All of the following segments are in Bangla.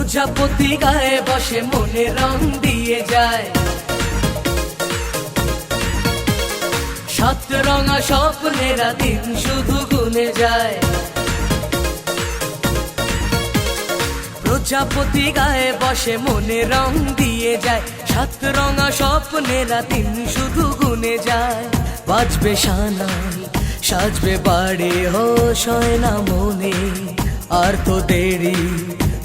প্রজাপতি গায়ে বসে মনে রং দিয়ে যায়, সাত রঙা স্বপ্নেরা দিন শুধু গুনে যায়। প্রজাপতি গায়ে বসে মনে রং দিয়ে যায়, সাত রঙা স্বপ্নেরা দিন শুধু গুনে যায়। বাজবে সানাই সাজবে বাড়ি, হোশ হয় না মনে আর তো দেরি,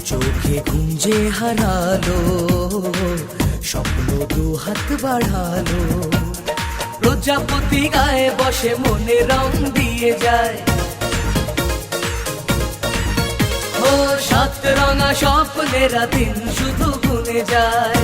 চোখে গুঞ্জে হারালো স্বপ্ন দু হাত বাড়ালো। প্রজাপতি গায়ে বসে মনে রং দিয়ে যায়, ও সাত রঙা স্বপ্নেরা দিন শুধু গুনে যায়।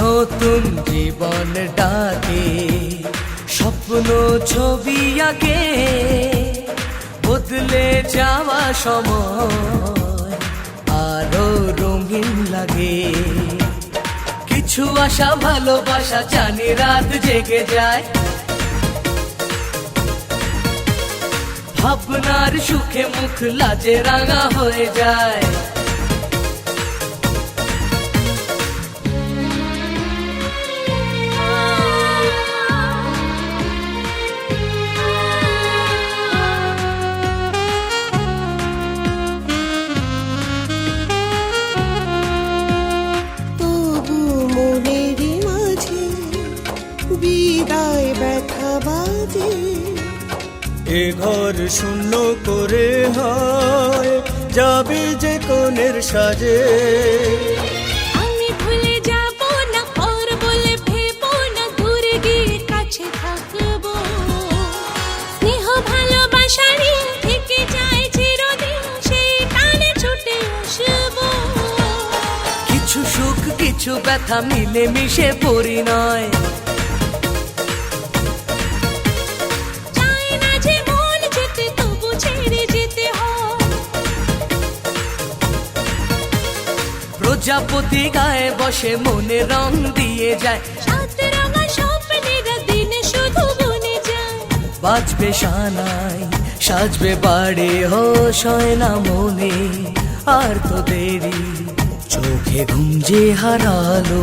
নতুন জীবন ডাকে স্বপ্ন ছবি আঁকে, বদলে যাওয়া সময় আরো রঙিন লাগে। কিছু আশা ভালোবাসা জানি রাত জেগে যায়, ভাবনার সুখে মুখ লাজে রাঙা হয়ে যায়। এ ঘর শূন্য করে হয় যাবে যে কোণের সাজে, আমি ভুলে যাব না পর বলে ভেবো না, দূরে গিয়ে কাছে থাকবো। স্নেহ ভালোবাসারই থেকে যায় চিরদিন, সেই টানে ছুটে আসবো। কিছু সুখ কিছু ব্যথা মিলে মিশে পরিণয়, প্রজাপতি গায়ে বসে মনে রং দিয়ে যায়, সাত রঙা স্বপ্নেরা দিনে শুধু গুনে যায়। বাজবে সানাই সাজবে বাড়ি, হোশ হয় না মনে আর তো দেরি, চোখে ঘুম যে হারালো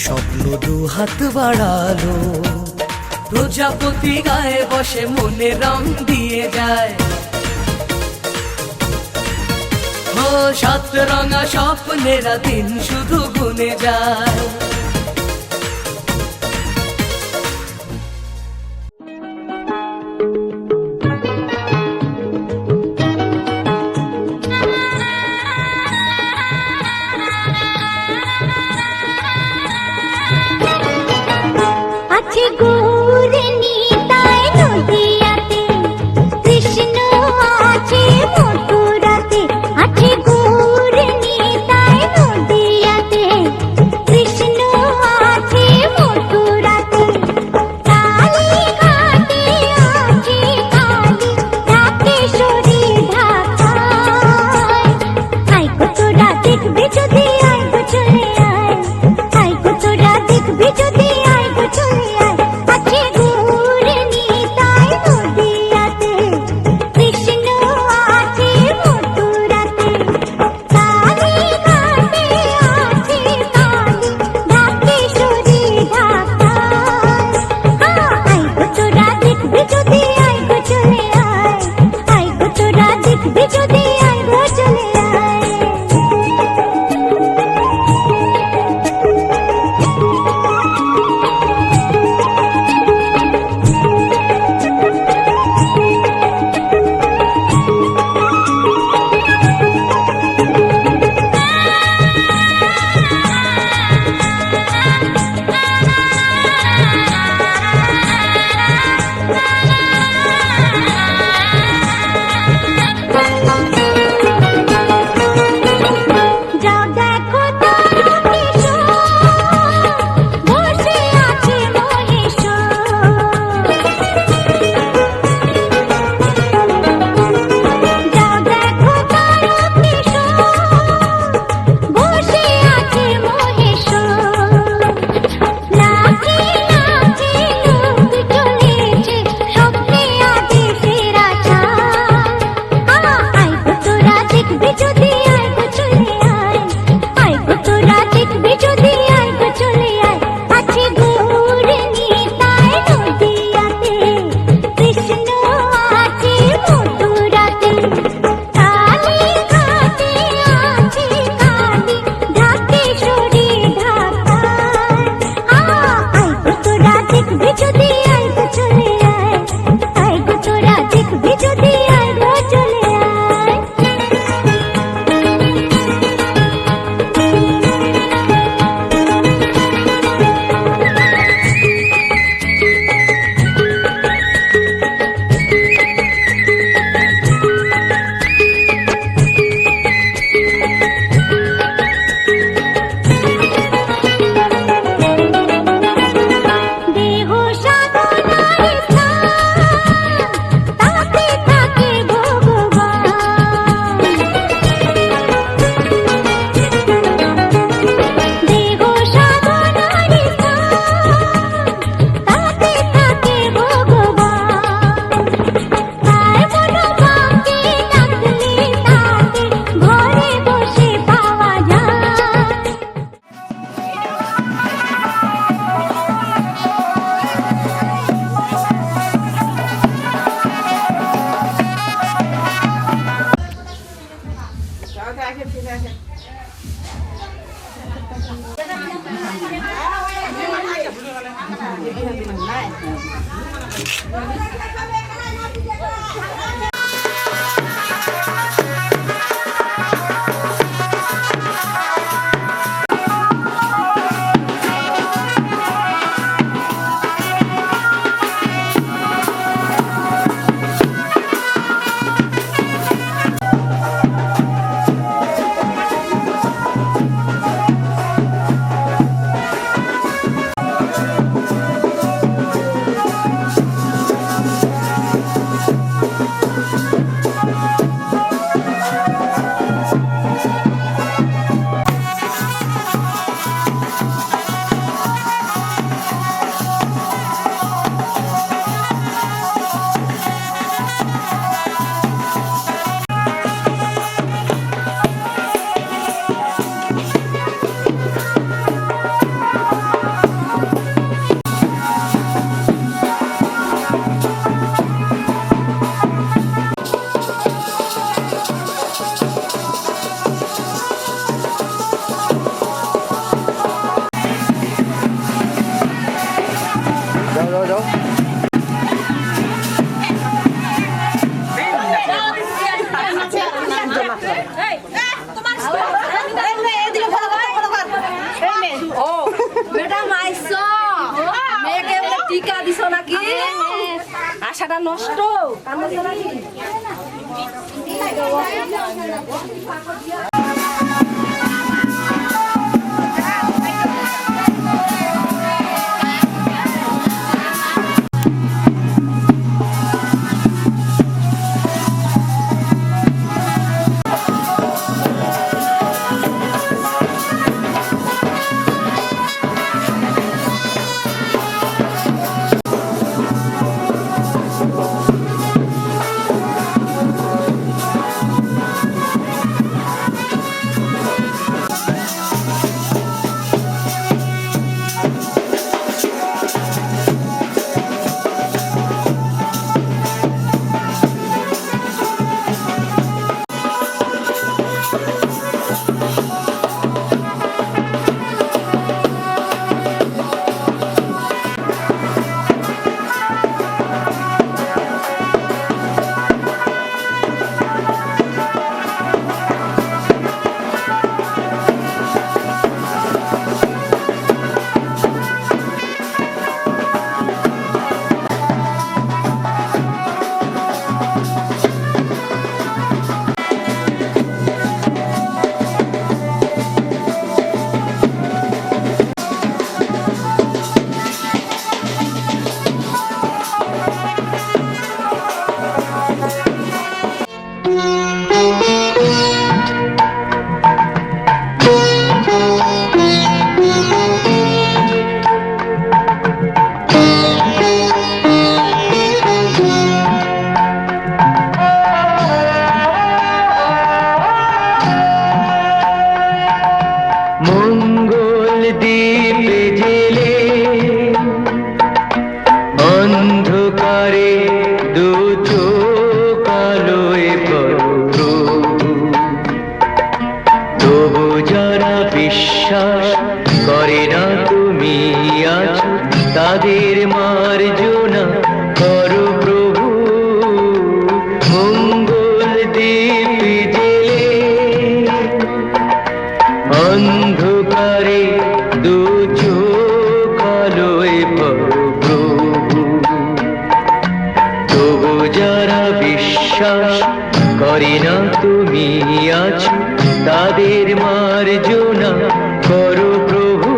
স্বপ্ন দু হাত বাড়ালো। প্রজাপতি গায়ে বসে মনে রং দিয়ে যায়, ও সাত রঙা স্বপ্নেরা দিন শুধু গুনে যায়। আছে গৌরে নিতাই নদিয়াতে, কৃষ্ণ আছে মথুরাতে। আছে গৌরে নিতাই নদিয়াতে, কৃষ্ণ আছে মথুরাতে। কালী ঘাটে আছে কালী, ঢাকেশ্বরী ঢাকায়। আই গো তোরা দেখবি যদি আই গো চলে আয়, আই গো তোরা দেখবি যদি আই গো চলে আয়। দেখবি যদি আয় গো চলে আয় গো তোরা দেখবি যদি আয় গো চলে আয় দেহ সাধনার স্থান তাতে থাকে ভগবান দেহ সাধনার স্থান তাতে থাকে ভগবান তাই মনোভাবকে ডাকলে তাকে ঘরে বসে পাওয়া যায় টিকা দিছ নাকি আশাটা নষ্ট বিশ্বাস করে না তুমি আছো তাদের মা মার্জনা করো প্রভু, মঙ্গল দীপ জেলে অন্ধকারে দু চোখ আলোয় ভরো প্রভু। তবু যারা বিশ্বাস করে না তুমি আছো, তাদের মার্জনা করো প্রভু।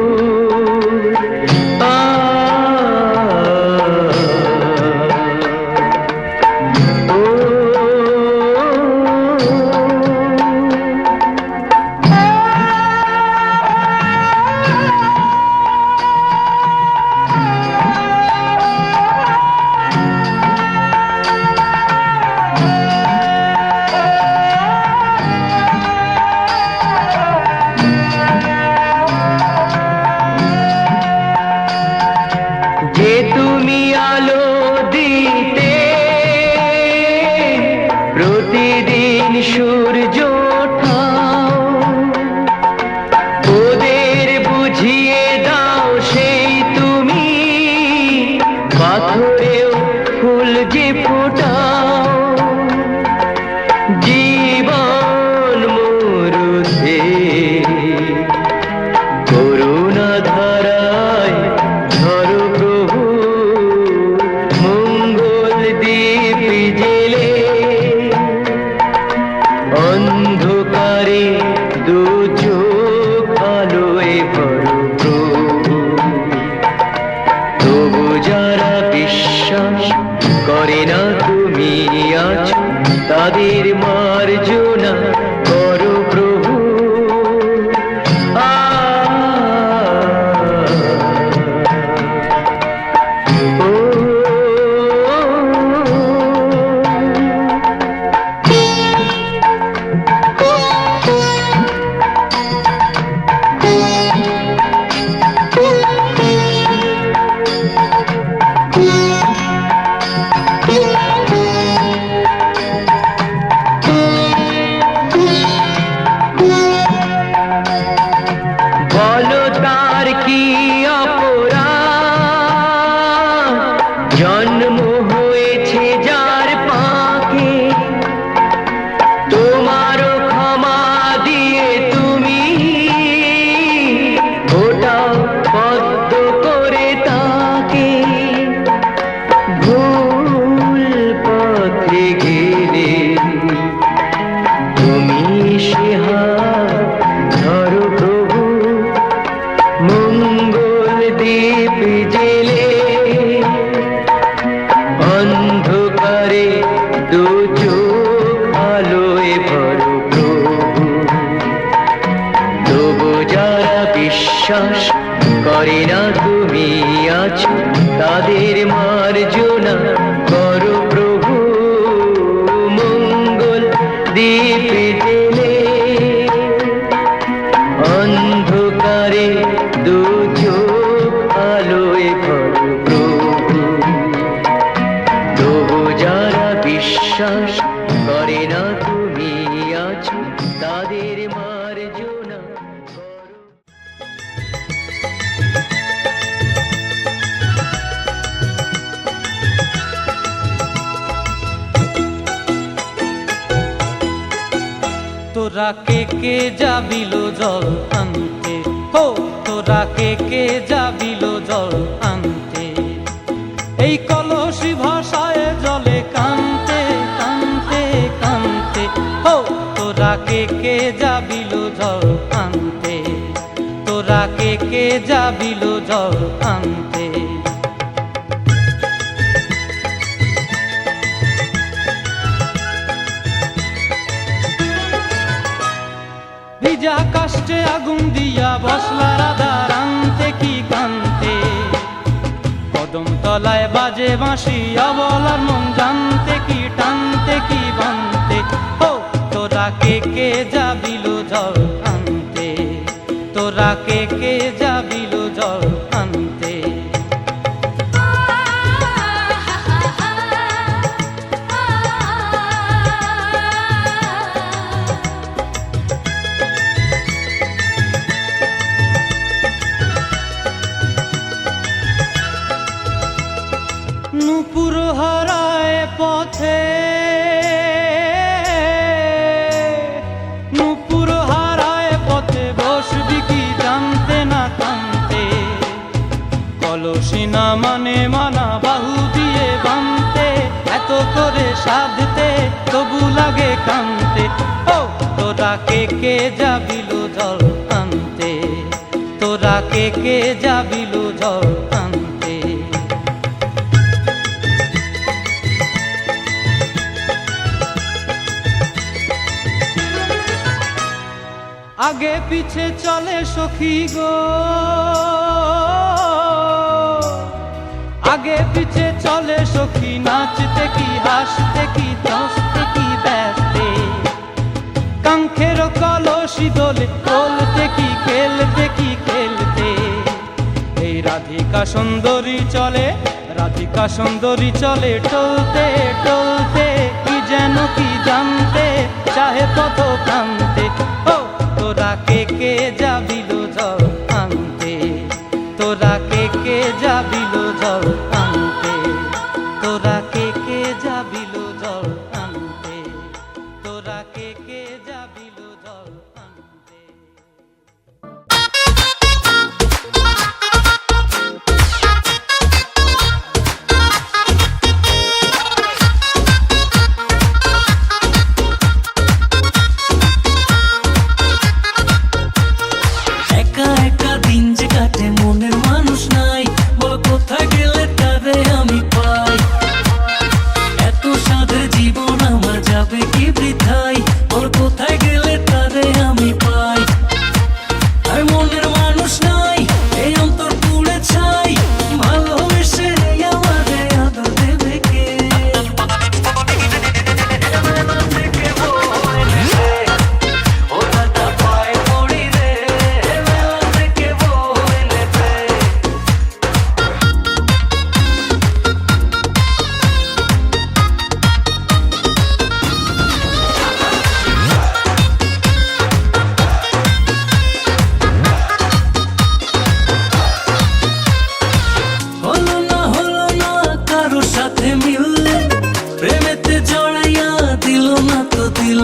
যে তুমি আলো দিতে প্রতিদিন সূর্য ওঠাও, ওদের বুঝিয়ে দাও সেই তুমি পাথরেও ফুল যে ফোটাও। জীবন মরুতে করুণা ধারায় ধরো প্রভু, মঙ্গল দীপ জেলে অন্ধকারে দু চোখ আলোয় ভরো প্রভু। তবু যারা বিশ্বাস করে না তুমি আছো, তাদের মার্জনা করো প্রভু। বলো তার কি অপরাধ, জন্ম হয়েছে যার পাকে, তোমারও ক্ষমা দিয়ে তুমি ওটাও পদ্ম করে তাকে। ভুল পথে গেলে তুমি সে হাত ধরো প্রভু, মঙ্গল দীপ জেলে অন্ধকারে দু চোখ আলোয় ভরো প্রভু। তবু যারা বিশ্বাস করে না তুমি আছো, তাদের মার্জনা করো প্রভু, মঙ্গল দীপ জেলে অন্ধকারে দু চোখ আলোয় ভরো প্রভু। তবু যারা বিশ্বাস করে না তুমি আছো, তাদের মার্জনা করো। তোরা কে কে যাবিল জল আনতে, হো তোরা কে কে যাবিল জল আনতে, এই কলসি ভাষায় জলে কানতে কানতে কানতে। হো তোরা কে কে যাবিল জল আনতে, তোরা কে কে যাবিল জল আনতে। ভিজা কাষ্টে আগুন দিয়া বসলা রাধা রানতে কি কানতে, কদম তলায় বাজে বাঁশি অবলার মন জানতে কি টানতে কি বানতে। ও তোরা কে কে যাবিল জল আনতে, তোরা কে কে যাবিল জল আনতে। নুপুর হারায় পথে, নুপুর হারায় পথে, বসবি কি জানতে না কানতে, কলসি না মানে মানা বাহু দিয়ে বানতে, এত করে সাধতে তবু লাগে কানতে। ও তোরা কে যাবিল জল আনতে, তোরা কে যাবিল জল আনতে। আগে পিছে চলে সখী গো, আগে পিছে চলে সখী, নাচতে কি হাসতে কি দশতে কি ব্যস্তে, কাঙ্ক্ষের কলসি দোলে বলতে কি খেলতে কি খেলতে। এই রাধিকা সুন্দরী চলে, রাধিকা সুন্দরী চলে টলতে টলতে, কি যেন কি জানতে চাহে পথ প্রান্তে। ও তোরা কে যাবিল জল আনতে, তোরা কে যাবিল জল আনতে, তোরা কে যাবিল জল আনতে, তোরা কে যাবিল জল আনতে। একা একা দিন যে কাটে মনের মানুষ নাই, বল কোথায় গেলে তারে আমি পাই। এত সাধের জীবন আমার যাবে কি বৃথায়, বল কোথায় গেলে তারে আমি পাই। আর মনের মানুষ নাই, এই অন্তর পুড়ে ছাই, ভালোবেসে আমারে আদর দেবে কে। বেলা থেকে বয়ে নেবে, ও দাদা পায়ে পড়ি রে, বেলা থেকে বয়ে নেবে। হলো না কারো সাথে মিল, প্রেমেতে জড়াইয়া দিল না তো দিল।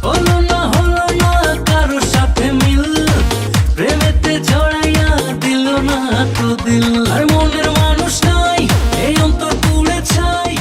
হলো না কারো সাথে মিল, প্রেমেতে জড়াইয়া দিল না তো দিল। আর মনের মানুষ নাই, এই অন্তর পুড়ে ছাই।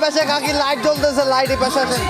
পাশে কাকি লাইট জ্বলতেছে, লাইট এই পাশে আসেন।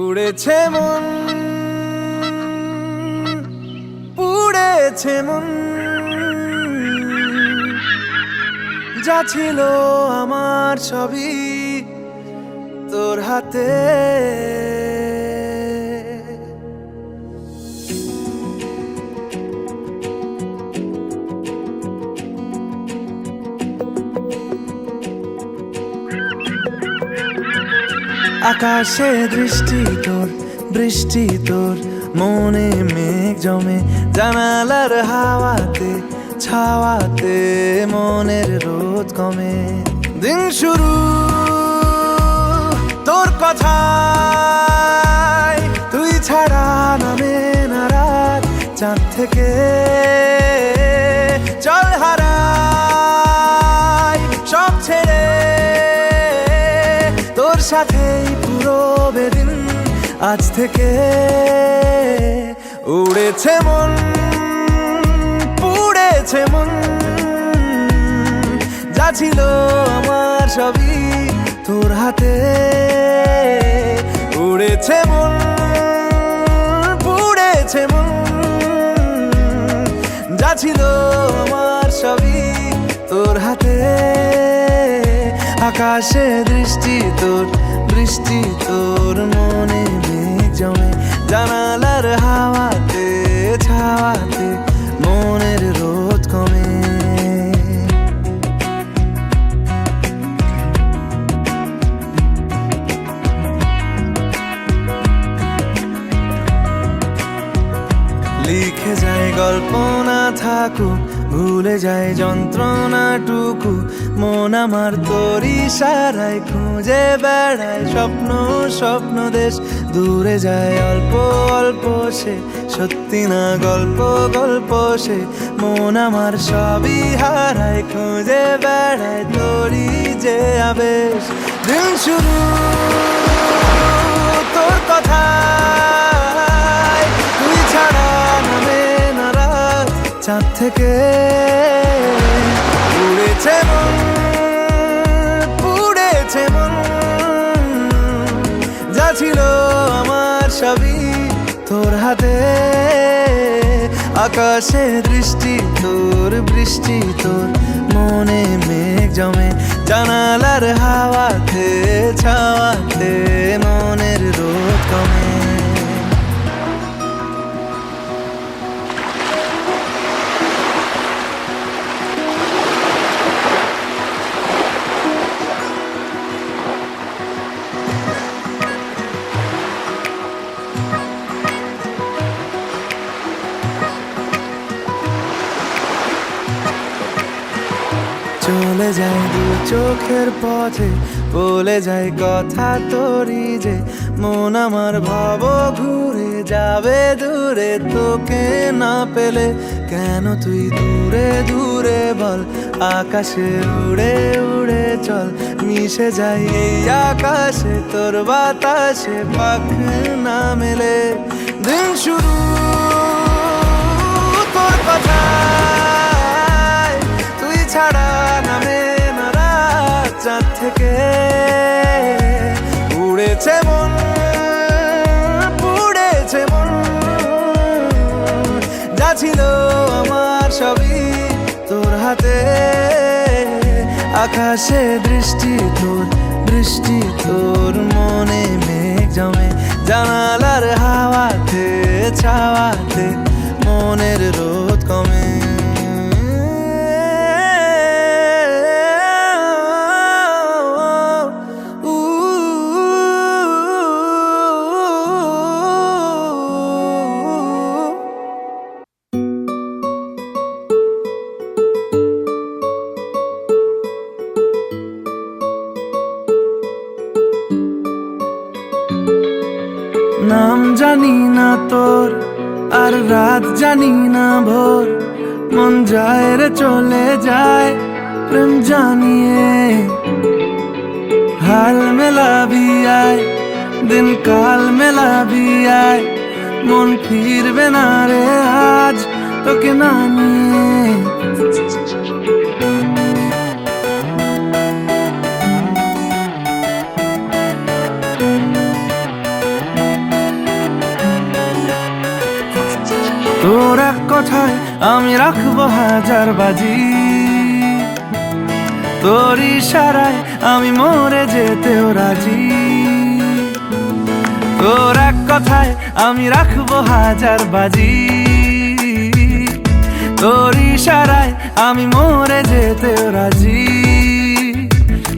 উড়েছে মন, পুড়েছে মন, যা ছিল আমার সবই তোর হাতে। আকাশে দৃষ্টি তোর, বৃষ্টি তোর, মনে মেঘ জমে, জানালার হাওয়াতে ছাওয়াতে মনের রোদ কমে। দিন শুরু তোর কথায়, তুই ছাড়া নামে না রাত, চাঁদ থেকে চল হারাই সব ছেড়ে, তোর সাথেই পুরো বেদিন আজ থেকে। উড়েছে মন, পুড়েছে মন, যা ছিল আমার সবই তোর হাতে। উড়েছে মন, পুড়েছে মন, যা ছিল আমার সবই তোর হাতে। আকাশে দৃষ্টি তোর, বৃষ্টি তোর, মনে মেঘ জমে, জানালার হাওয়াতে ছাওয়াতে মনের রোদ কমে। লিখে যায় গল্প না থাকুক, ভুলে যায় যন্ত্রণাটুকু, মন আমার তোর ইশারায় খুঁজে বেড়ায় স্বপ্ন স্বপ্ন দেশ। দূরে যায় অল্প অল্প সে, সত্যি না গল্প গল্প সে, মন আমার সবই হারায় খুঁজে বেড়ায় তোরই যে আবেশ। দিন শুরু তোর কথায়, তুই ছাড়া নামে না রাত, চাঁদ থেকে। উড়েছে মন, আকাশে দৃষ্টি তোর, বৃষ্টি তোর, মনে মেঘ জমে জানালার হাওয়াতে, ছাওয়াতে মনের রোদ কমে। চলে যায় দু চোখের পথে, বলে যায় কথা তোরই যে, মন আমার ভাব ঘুরে যাবে দূরে, তোকে না পেলে কেন তুই দূরে দূরে বল, আকাশে উড়ে উড়ে চল, মিশে যাই এই আকাশে তোর বাতাসে, পাখ না মেলে দিন শুরু তোর কথা ছাড়া নামে না রাত, চাঁদ থেকে উড়েছে মন, পুড়েছে মন, যা ছিল আমার সবই তোর হাতে, আকাশে দৃষ্টি তোর, বৃষ্টি তোর, মনে মেঘ জমে জানালার হাওয়াতে, ছাওয়াতে মনের রোদ কমে। নাম জানি না তোর, আর রাত জানি না ভোর, মন যায় রে চলে যায় প্রেম জানিয়ে, হাল মেলাবি আয়, দিন কাল মেলাবি আয়, মন ফিরবে না রে আজ তোকে না নিয়ে। তোর এক কথায় আমি রাখবো হাজার বাজি, তোর ইশারায় আমি মরে যেতেও রাজি, তোর এক কথায় আমি রাখবো হাজার বাজি, তোর ইশারায় আমি মরে যেতেও রাজি,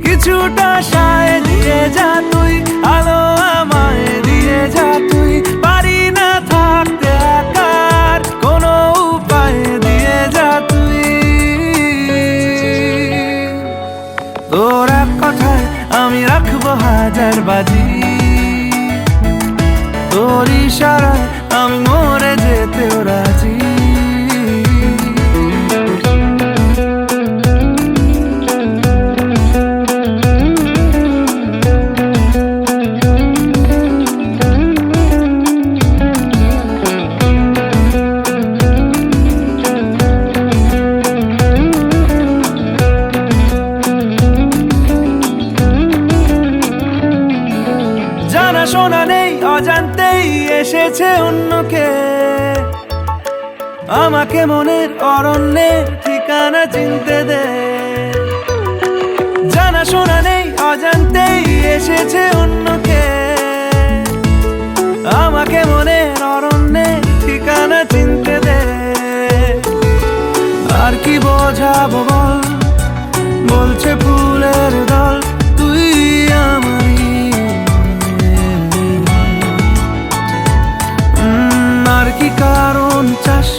কিছুটা সায় দিয়ে যা তুই, আলো আমায় দিয়ে যা তুই, পারি না থাকতে একার কোনো উপায় দিয়ে যা তুই, তোর এক কথায় আমি রাখবো হাজার বাজি, তোর ইশারায় আমি মরে যেতেও রাজি। শোনা নেই অজান্তেই এসেছে অন্যকে, আমাকে মনের অরণ্যের ঠিকানা চিনতে দে, জানা শোনা নেই অজান্তেই এসেছে অন্যকে, আমাকে মনের অরণ্যের ঠিকানা চিনতে দে, আর কি বোঝাবো বল, বলছে ফুলের দল তুই আমারই, আর কি কারণ চাস,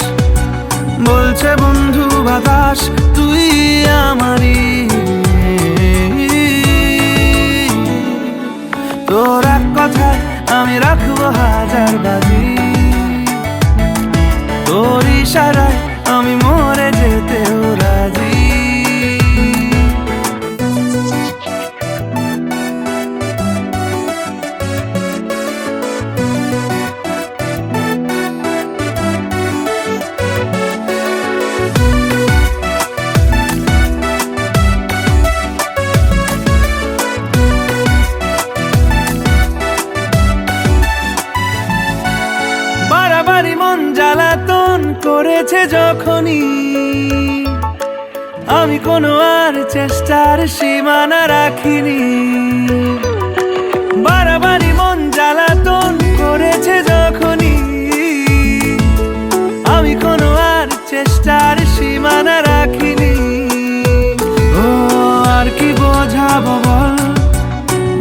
বলছে বন্ধু বাতাস তুই আমারই, তোর এক কথায় আমি রাখবো হাজার বাজি, তোর ইশারায় আমি মরে যেতেও রাজি, করেছে যখনই আমি কোনো আর চেষ্টার সীমানা রাখিনি, বাড়াবাড়ি মন জ্বালাতন করেছে যখনই আমি কোনো আর চেষ্টার সীমানা রাখিনি। ও আর কি বোঝাবো বল,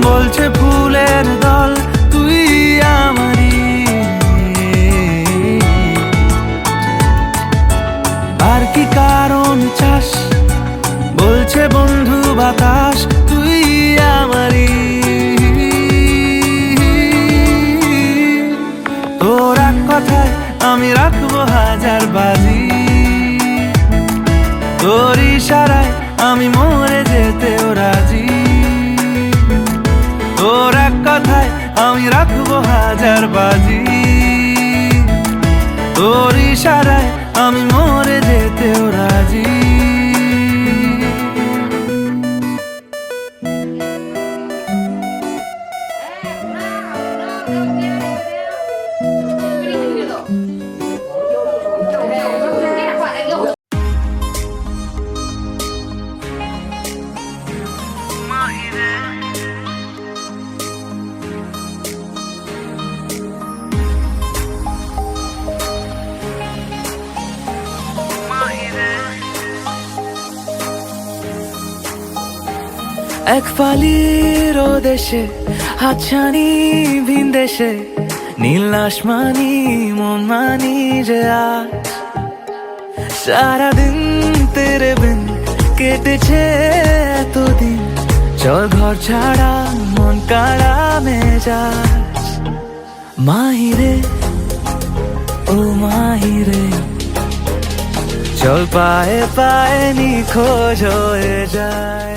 বলছে ফুলের দল তুই আমারই, আর কি কারণ চাস, বলছে বন্ধু বাতাস তুই আমারই। তোর এক কথায় আমি রাখবো হাজার বাজি, তোর ইশারায় আমি মরে যেতেও রাজি। তোর এক কথায় আমি রাখবো হাজার বাজি, তোর ইশারায় আমি মরে যেতেও রাজি। এক পালির দেশে হাতছানি ভিন দেশে, নীল আসমানি মন মানি যে আজ, সারাদিন তেরে বিন কেটেছে এতদিন, চল ঘর ছাড়া মন কাড়া মেজাজ। মাহিরে ও মাহিরে চল পায়ে পায়ে নিখোঁজ হয়ে যায়।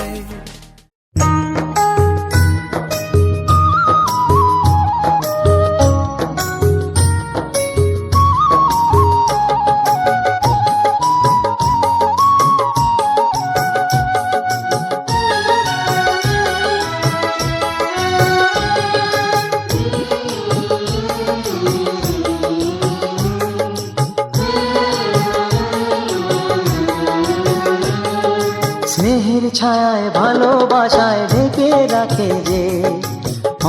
স্নেহের ছায়ায় ভালোবাসায় ঢেকে রাখে যে,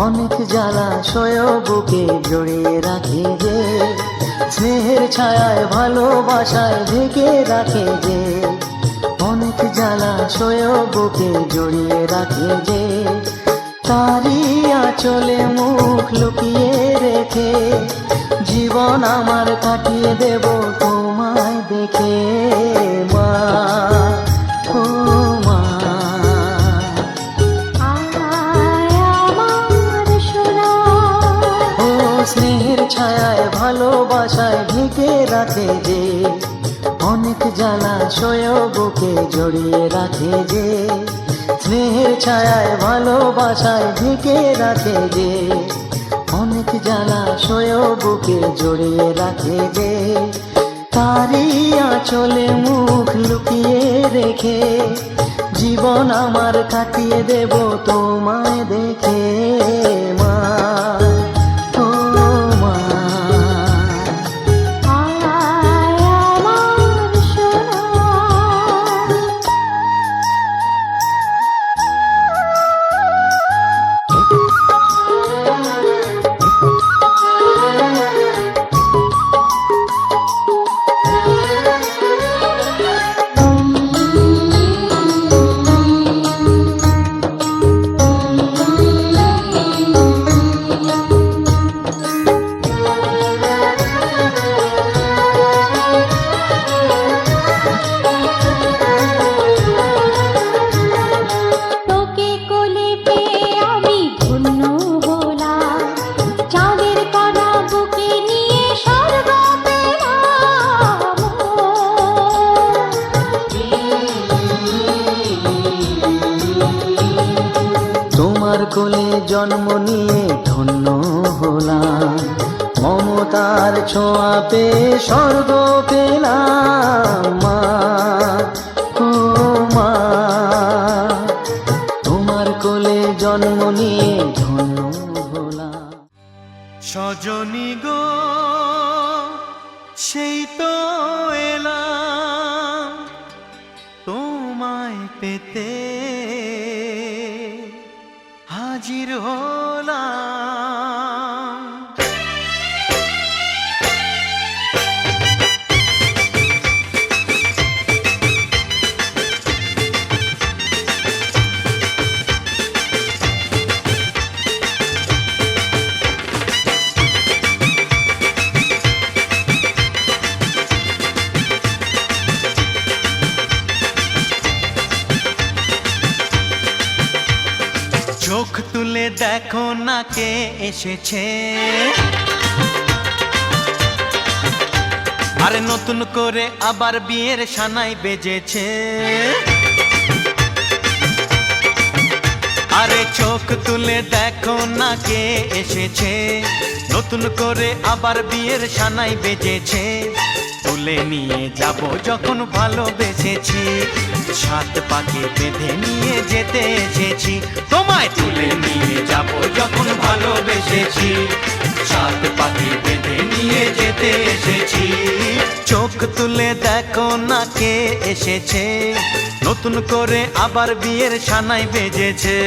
অনেক জ্বালাশয় বুকে জড়িয়ে রাখে যে। স্নেহের ছায়ায় ভালোবাসায় ঢেকে রাখে যে, অনেক জ্বালাশয় বুকে জড়িয়ে রাখে যে। তারি আঁচলে মুখ লুকিয়ে রেখে জীবন আমার কাটিয়ে দেব তোমায় দেখে। মা ও মা, ও স্নেহের ছায়ায় ভালোবাসায় ঢেকে রাখে যে, অনেক জ্বালাশয় বুকে জড়িয়ে রাখে যে। স্নেহের ছায়ায় ভালোবাসায় ঢেকে রাখে যে, অনেক জ্বালাশয় বুকে জড়িয়ে রাখে যে। তারি আঁচলে মুখ লুকিয়ে রেখে জীবন আমার কাটিয়ে দেব তোমায় দেখে। মা ও মা, কোলে জন্ম নিয়ে ধন্য হলাম, মমতার ছোঁয়া পেয়ে স্বর্গ পেলাম। মা ও মা, তোমার কোলে জন্ম নিয়ে ধন্য হলাম। সজনী গো সেই তো পেতে হাজির হলাম। চোখ তুলে দেখো না কে এসেছে, আরে নতুন করে আবার বিয়ের সানাই বেজেছে। আরে চোখ তুলে দেখো না কে এসেছে, নতুন করে আবার বিয়ের সানাই বেজেছে। তুলে নিয়ে যাব যখন ভালোবেসেছি, সাত পাকে বেঁধে নিয়ে যেতে এসেছি। তোমায় তুলে নিয়ে যাব যখন ভালোবেসেছি, সাত পাকে বেঁধে নিয়ে যেতে এসেছি। চোখ তুলে দেখো না কে এসেছে, নতুন করে আবার বিয়ের সানাই বেজেছে।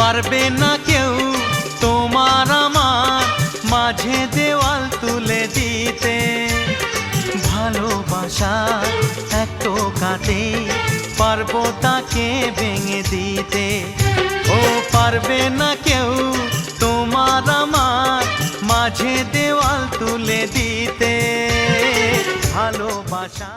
পারবে না কেউ তোমার আমার মাঝে দেওয়াল তুলে দিতে, ভালোবাসা এক টোকাতে পারবো তাকে ভেঙে দিতে। ও পারবে না কেউ তোমার আমার মাঝে দেওয়াল তুলে দিতে, ভালোবাসা।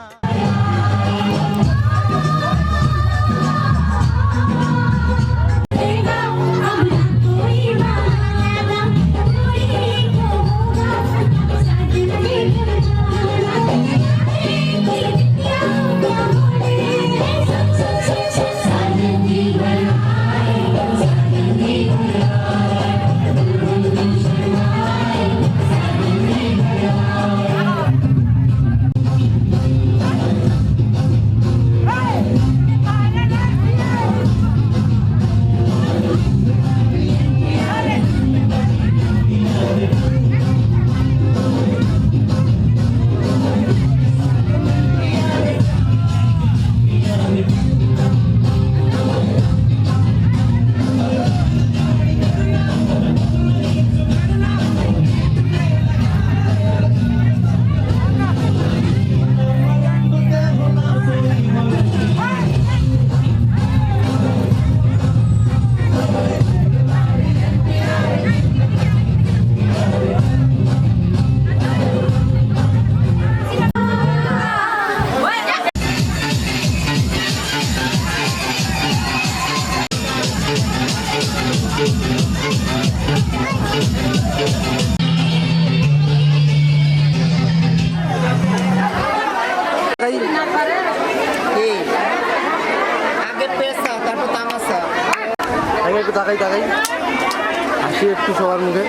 একটু তাকাই তাকাই হাসি একটু সবার মুখে।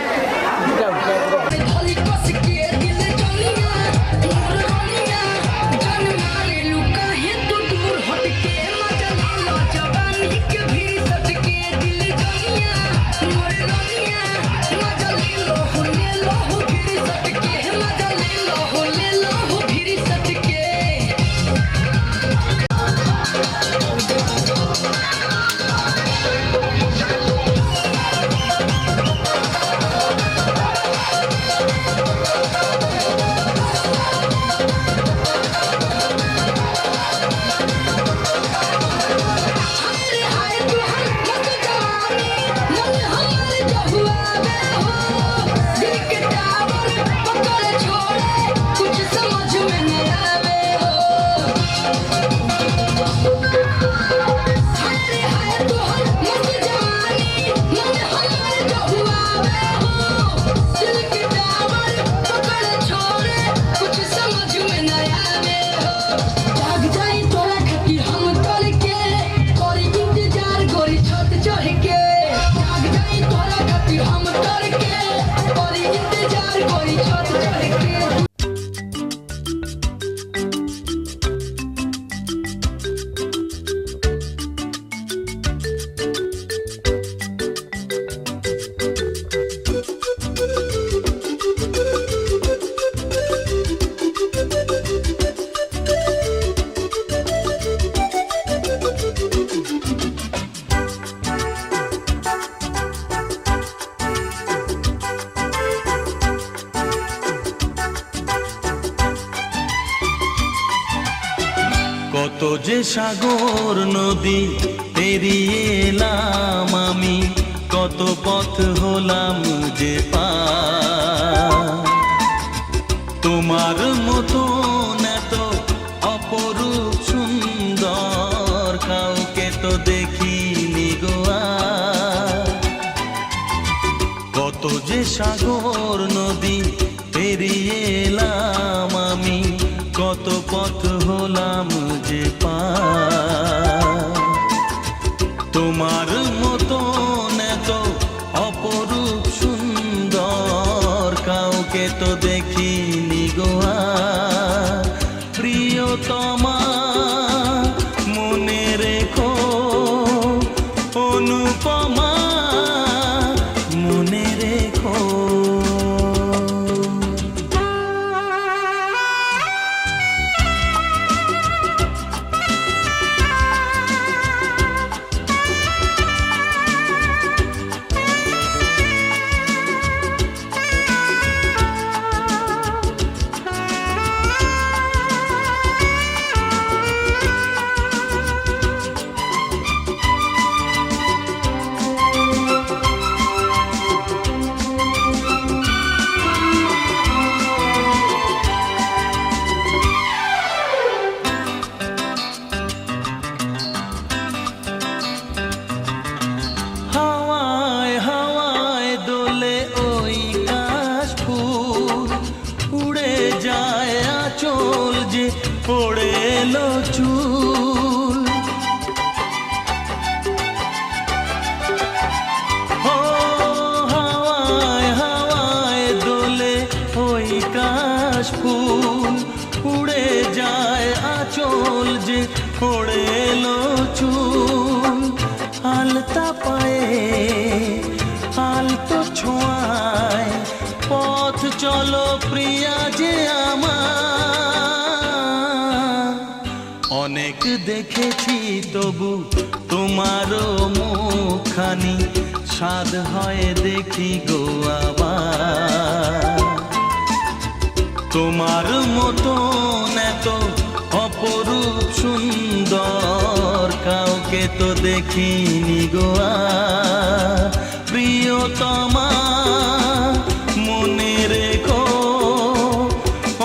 যে সাগর নদী পেরিয়ে এলাম আমি, কত পথ হলাম যে পার। তোমার মতন এত অপরূপ সুন্দর কাউকে তো দেখিনি গো আর। কত যে সাগর নদী পেরিয়ে এলাম আমি, কত পথ হলাম যে পার। তোমার মতন এত অপরূপ সুন্দর কাউকে তো দেখিনি গো আর। প্রিয়তমা মনে রেখো, অনুপমা মনে রেখো। হাওয়ায় হাওয়ায় দোলে ওই কাশফুল, উড়ে যায় আঁচল যে পড়ে এলো চুল। ও হাওয়ায় হাওয়ায় দোলে ওই কাশফুল, উড়ে যায় আঁচল যে পড়ে এলো চুল। আলতা পায়ে আলতো ছোঁয়ায় পথ চলো প্রিয়া যে আমার। অনেক দেখেছি তবু তোমারও মুখখানি, স্বাদ হয় দেখি গো আবার। তোমার মতন এত অপরূপ সুন্দর কাউকে তো দেখিনি গো আর। প্রিয়তমা মনে রেখো,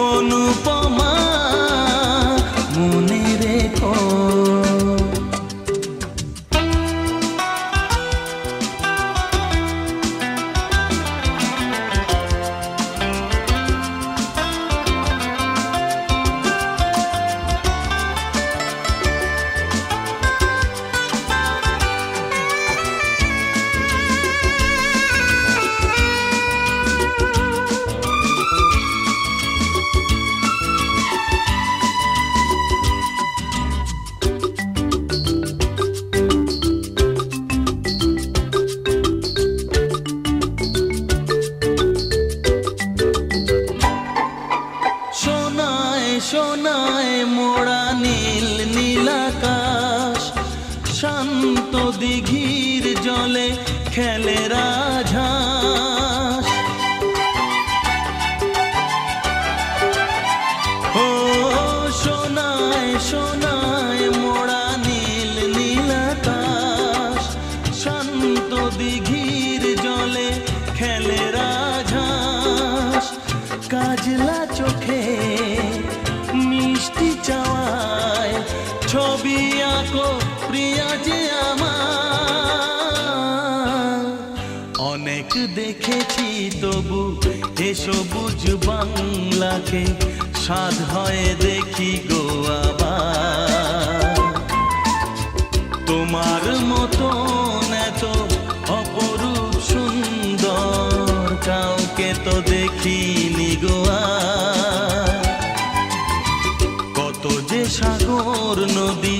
অনুপমা মনে রেখো। সোনায় সোনায় মোড়া নীল নীলাকাশ, শান্ত দিঘির জলে খেলে রাজহাঁস। ও সোনায় সোনায় মোড়া নীল নীলাকাশ, শান্ত দিঘির জলে খেলে রাজহাঁস। কাজলা চোখে মিষ্টি চাওয়ায় ছবি আঁকো প্রিয়া যে আমার। অনেক দেখেছি তবু এ সবুজ বাংলাকে, স্বাদ হয় দেখি গো আবার। তোমার মতন এত অপরূপ সুন্দর কাউকে তো দেখিনি গো আর। কত যে সাগর নদী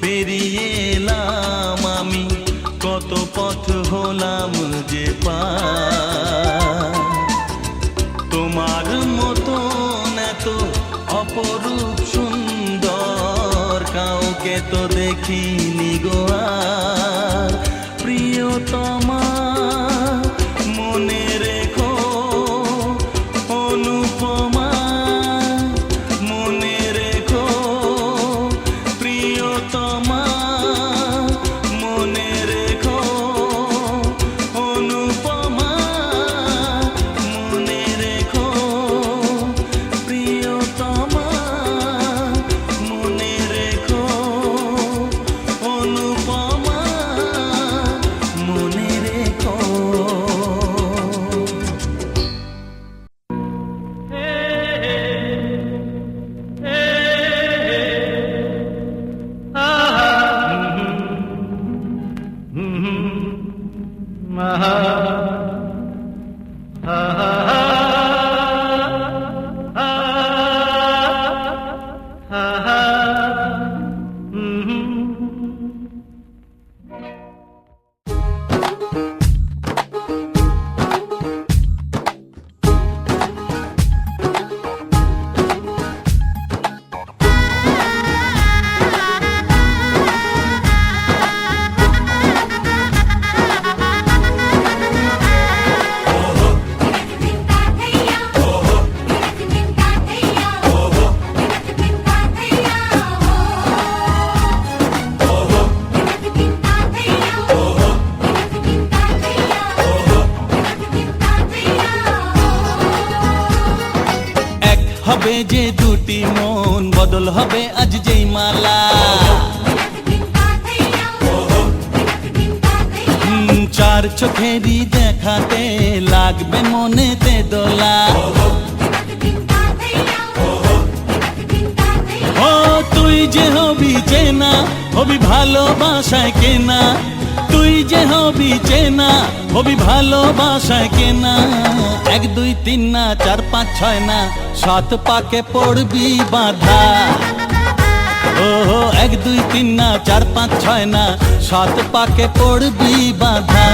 পেরিয়ে এলাম আমি, কত পথ হলাম যে পার। তোমার মতন এত অপরূপ সুন্দর কাউকে তো দেখিনি গো আর। প্রিয়তমা মনে রেখো, অনুপমা মনে রেখো। প্রিয় হবে যে দুটি মন, বদল হবে আজ যেই মালা। চার চোখেরই দেখাতে লাগবে মনেতে দোলা। ও তুই যে হবি চেনা, হবি ভালোবাসায় কেনা। তুই যে হবি চেনা, হবি ভালোবাসায় কেনা। 1 2 3 না 4 5 6 না 7 পাকে পড়বি বাঁধা। ও 1 2 3 না 4 5 6 না 7 পাকে পড়বি বাঁধা।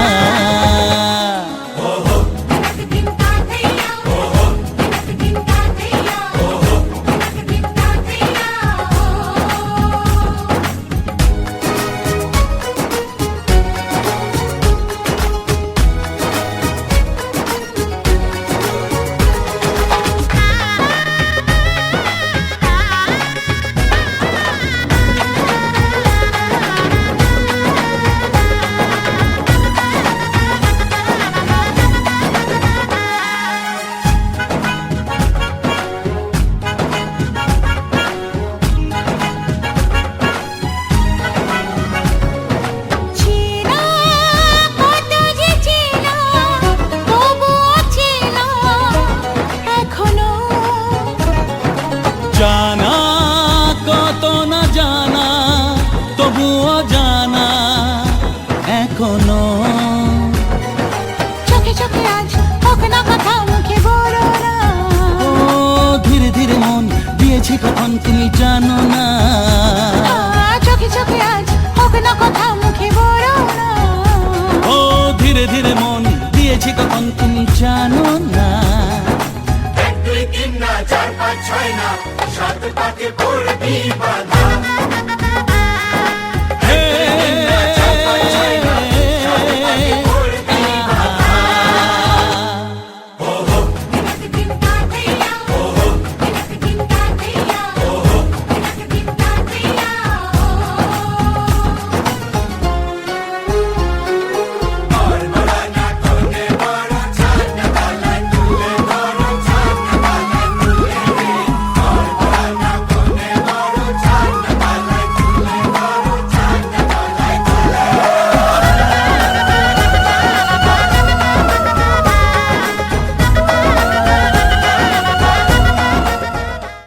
জানা কত না জানা, তবুও জানা এখনো। চোখে চোখে আজ হোক না কথা মুখে বলো না। ও ধীরে ধীরে মন দিয়েছি কখন তুমি জানো না। চোখে চোখে আজ হোক না কথা মুখে বলো না। ও ধীরে ধীরে মন দিয়েছি কখন তুমি জানো না। 1 2 3 না 4 5 6 না 7 পাকে পড়বি বাঁধা।